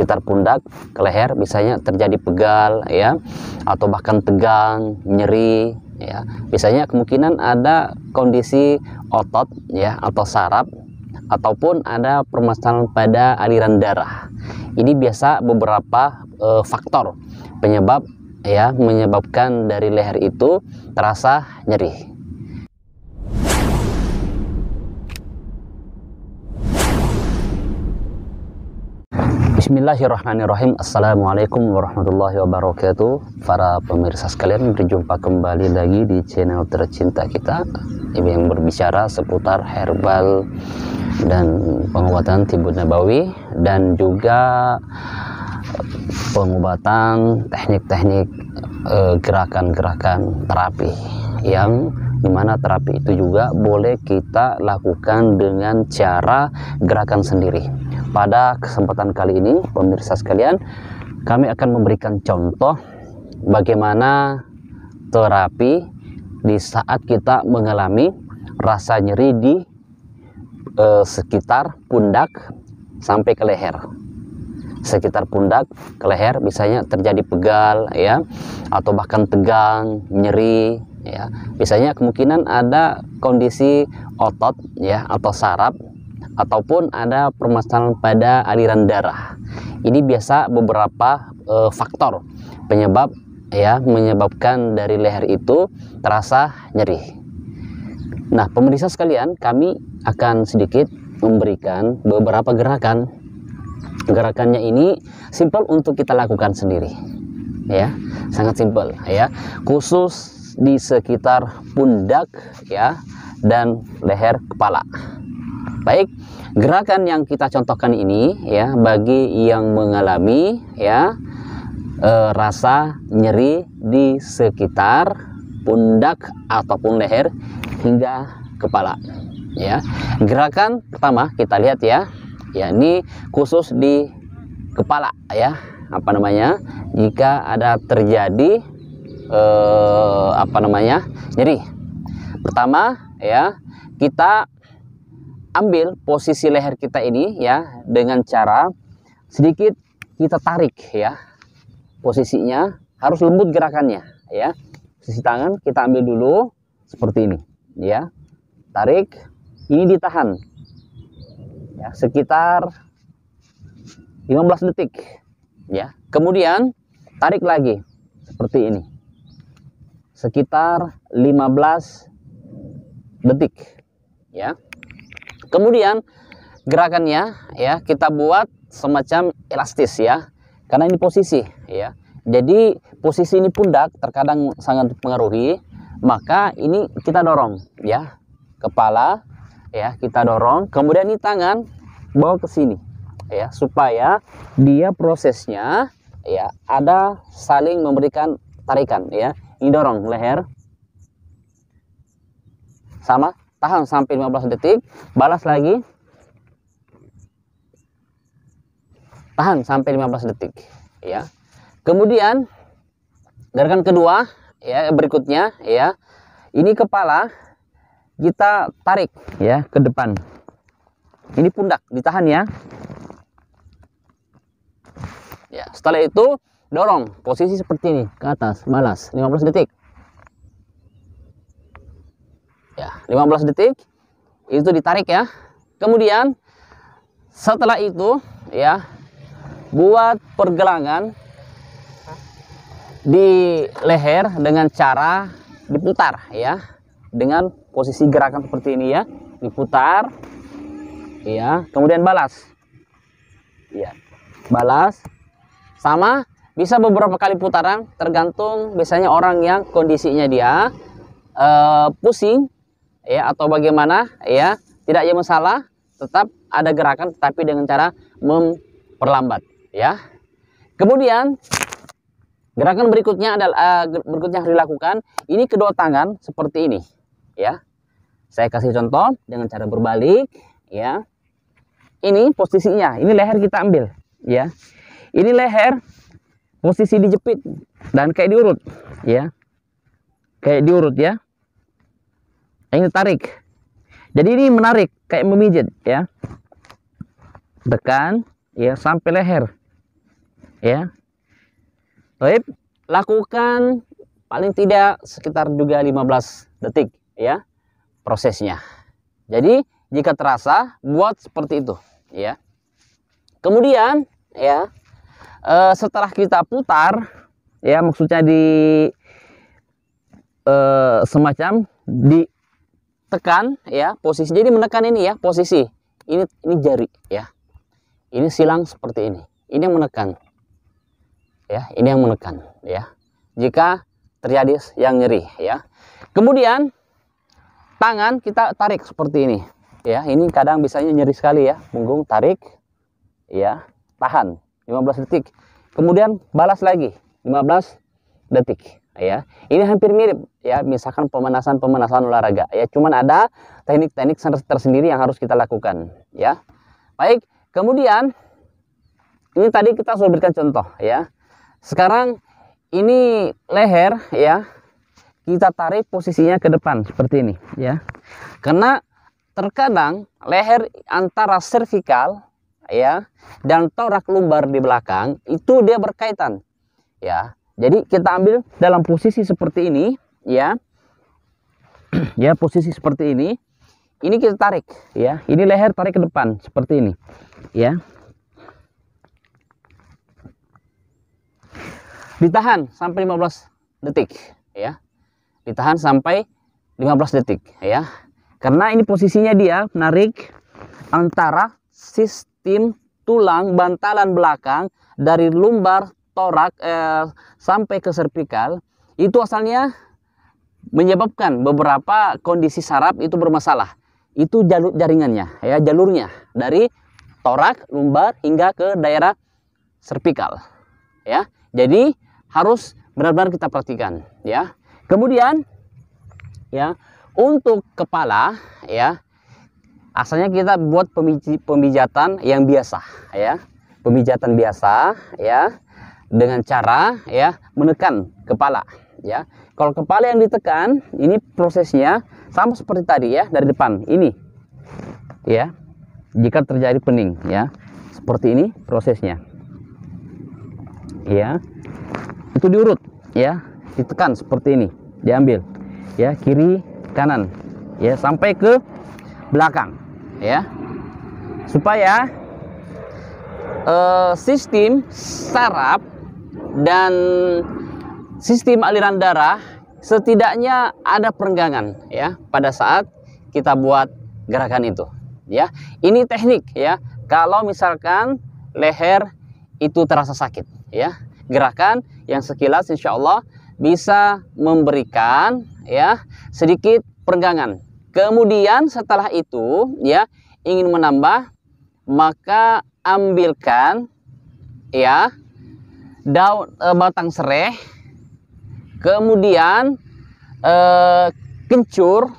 sekitar pundak ke leher, biasanya terjadi pegal ya, atau bahkan tegang, nyeri ya. Biasanya kemungkinan ada kondisi otot ya atau saraf, ataupun ada permasalahan pada aliran darah. Ini biasa beberapa faktor penyebab ya, menyebabkan dari leher itu terasa nyeri. Bismillahirrahmanirrahim. Assalamualaikum warahmatullahi wabarakatuh. Para pemirsa sekalian, berjumpa kembali lagi di channel tercinta kita yang berbicara seputar herbal dan pengobatan tibbun nabawi, dan juga pengobatan teknik-teknik gerakan-gerakan terapi, yang dimana terapi itu juga boleh kita lakukan dengan cara gerakan sendiri. Pada kesempatan kali ini, pemirsa sekalian, kami akan memberikan contoh bagaimana terapi di saat kita mengalami rasa nyeri di sekitar pundak sampai ke leher. Sekitar pundak ke leher, biasanya terjadi pegal ya, atau bahkan tegang, nyeri ya. Biasanya kemungkinan ada kondisi otot ya atau saraf, ataupun ada permasalahan pada aliran darah. Ini biasa beberapa faktor penyebab ya, menyebabkan dari leher itu terasa nyeri. Nah, pemirsa sekalian, kami akan sedikit memberikan beberapa gerakan. Gerakannya ini simpel untuk kita lakukan sendiri ya, sangat simpel ya, khusus di sekitar pundak ya dan leher kepala. Baik, gerakan yang kita contohkan ini ya, bagi yang mengalami ya rasa nyeri di sekitar pundak ataupun leher hingga kepala ya. Gerakan pertama kita lihat ya, ini khusus di kepala ya, apa namanya, jika ada terjadi nyeri. Pertama ya, kita ambil posisi leher kita ini ya, dengan cara sedikit kita tarik ya. Posisinya harus lembut gerakannya ya. Posisi tangan kita ambil dulu seperti ini ya. Tarik, ini ditahan ya, sekitar 15 detik ya. Kemudian tarik lagi seperti ini, sekitar 15 detik ya. Kemudian gerakannya ya, kita buat semacam elastis ya, karena ini posisi ya. Jadi posisi ini pundak terkadang sangat mempengaruhi, maka ini kita dorong ya, kepala ya, kita dorong, kemudian ini tangan bawa ke sini ya, supaya dia prosesnya ya ada saling memberikan tarikan ya. Ini dorong leher, sama, tahan sampai 15 detik, balas lagi, tahan sampai 15 detik ya. Kemudian gerakan kedua ya, berikutnya ya, ini kepala kita tarik ya ke depan, ini pundak ditahan ya. Ya, setelah itu dorong posisi seperti ini ke atas, balas 15 detik. Ya, 15 detik itu ditarik ya. Kemudian setelah itu ya, buat pergelangan di leher dengan cara diputar ya, dengan posisi gerakan seperti ini ya, diputar ya, kemudian balas ya, balas, sama, bisa beberapa kali putaran, tergantung biasanya orang yang kondisinya dia pusing ya, atau bagaimana ya, tidak ada masalah, tetap ada gerakan tetapi dengan cara memperlambat ya. Kemudian gerakan berikutnya adalah berikutnya harus dilakukan, ini kedua tangan seperti ini ya. Saya kasih contoh dengan cara berbalik ya. Ini posisinya, ini leher kita ambil ya. Ini leher posisi dijepit dan kayak diurut ya. Kayak diurut ya. Ini tarik. Jadi ini menarik kayak memijit ya. Tekan ya sampai leher ya. Baik, lakukan paling tidak sekitar juga 15 detik ya prosesnya. Jadi jika terasa buat seperti itu ya. Kemudian ya setelah kita putar ya, maksudnya di semacam ditekan ya posisi. Jadi menekan ini ya posisi. Ini jari ya. Ini silang seperti ini. Ini yang menekan. Ya, ini yang menekan ya. Jika terjadi yang nyeri ya. Kemudian tangan kita tarik seperti ini ya. Ini kadang bisanya nyeri sekali ya. Punggung tarik ya, tahan 15 detik. Kemudian balas lagi 15 detik ya. Ini hampir mirip ya, misalkan pemanasan olahraga ya. Cuman ada teknik-teknik tersendiri yang harus kita lakukan ya. Baik, kemudian ini tadi kita sudah berikan contoh ya. Sekarang ini leher ya, kita tarik posisinya ke depan seperti ini ya. Karena terkadang leher antara servikal ya dan torak lumbar di belakang itu dia berkaitan ya. Jadi kita ambil dalam posisi seperti ini ya. Ya, posisi seperti ini. Ini kita tarik ya. Ini leher tarik ke depan seperti ini ya. Ditahan sampai 15 detik ya. Ditahan sampai 15 detik ya. Karena ini posisinya dia menarik antara sistem tulang bantalan belakang dari lumbar torak sampai ke servikal. Itu asalnya menyebabkan beberapa kondisi saraf itu bermasalah. Itu jalur jaringannya ya, jalurnya dari torak, lumbar hingga ke daerah servikal ya. Jadi harus benar-benar kita perhatikan ya. Kemudian ya, untuk kepala ya, asalnya kita buat pemijatan yang biasa ya. Pemijatan biasa ya, dengan cara ya menekan kepala ya. Kalau kepala yang ditekan, ini prosesnya sama seperti tadi ya, dari depan ini ya. Jika terjadi pening ya, seperti ini prosesnya ya. Itu diurut ya, ditekan seperti ini, diambil ya, kiri kanan ya, sampai ke belakang ya, supaya sistem saraf dan sistem aliran darah setidaknya ada perenggangan ya pada saat kita buat gerakan itu ya. Ini teknik ya, kalau misalkan leher itu terasa sakit ya, gerakan yang sekilas insya Allah bisa memberikan ya sedikit perenggangan. Kemudian setelah itu ya, ingin menambah, maka ambilkan ya daun batang sereh, kemudian kencur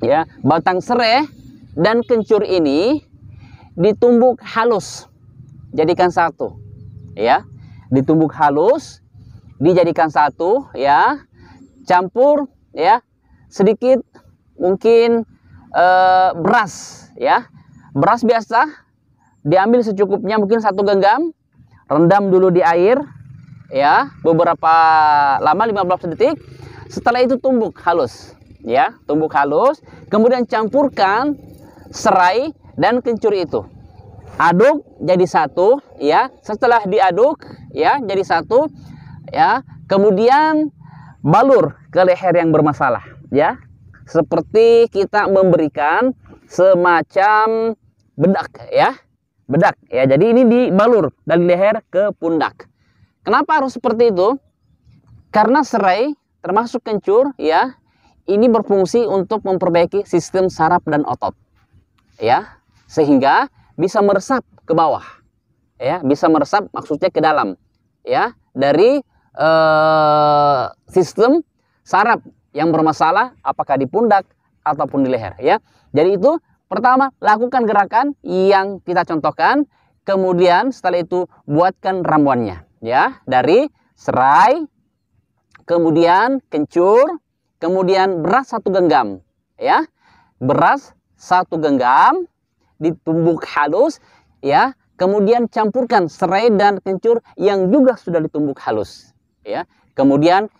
ya. Batang sereh dan kencur ini ditumbuk halus, jadikan satu ya. Ditumbuk halus, dijadikan satu ya, campur ya sedikit mungkin beras ya. Beras biasa diambil secukupnya, mungkin 1 genggam, rendam dulu di air ya beberapa lama, 15 detik. Setelah itu tumbuk halus ya, tumbuk halus, kemudian campurkan serai dan kencur itu, aduk jadi satu ya. Setelah diaduk ya jadi satu ya, kemudian balur ke leher yang bermasalah ya, seperti kita memberikan semacam bedak ya, bedak ya. Jadi ini dibalur dari leher ke pundak. Kenapa harus seperti itu? Karena serai termasuk kencur ya, ini berfungsi untuk memperbaiki sistem saraf dan otot ya, sehingga bisa meresap ke bawah ya, bisa meresap maksudnya ke dalam ya, dari sistem saraf yang bermasalah apakah di pundak ataupun di leher ya. Jadi itu pertama, lakukan gerakan yang kita contohkan, kemudian setelah itu buatkan ramuannya ya, dari serai, kemudian kencur, kemudian beras 1 genggam ya. Beras 1 genggam ditumbuk halus ya, kemudian campurkan serai dan kencur yang juga sudah ditumbuk halus, ya. Kemudian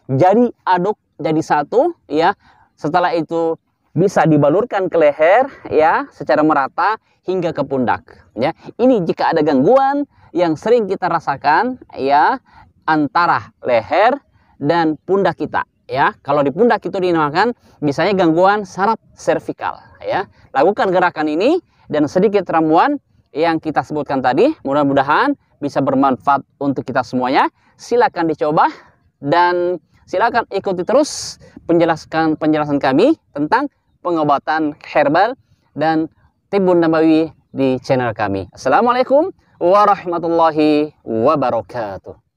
aduk jadi satu, ya. Setelah itu bisa dibalurkan ke leher, ya, secara merata hingga ke pundak, ya. Ini jika ada gangguan yang sering kita rasakan, ya, antara leher dan pundak kita, ya. Kalau di pundak itu dinamakan misalnya gangguan saraf servikal, ya. Lakukan gerakan ini dan sedikit ramuan yang kita sebutkan tadi, mudah-mudahan bisa bermanfaat untuk kita semuanya. Silakan dicoba dan silakan ikuti terus penjelasan kami tentang pengobatan herbal dan Tibbun Nabawi di channel kami. Assalamualaikum warahmatullahi wabarakatuh.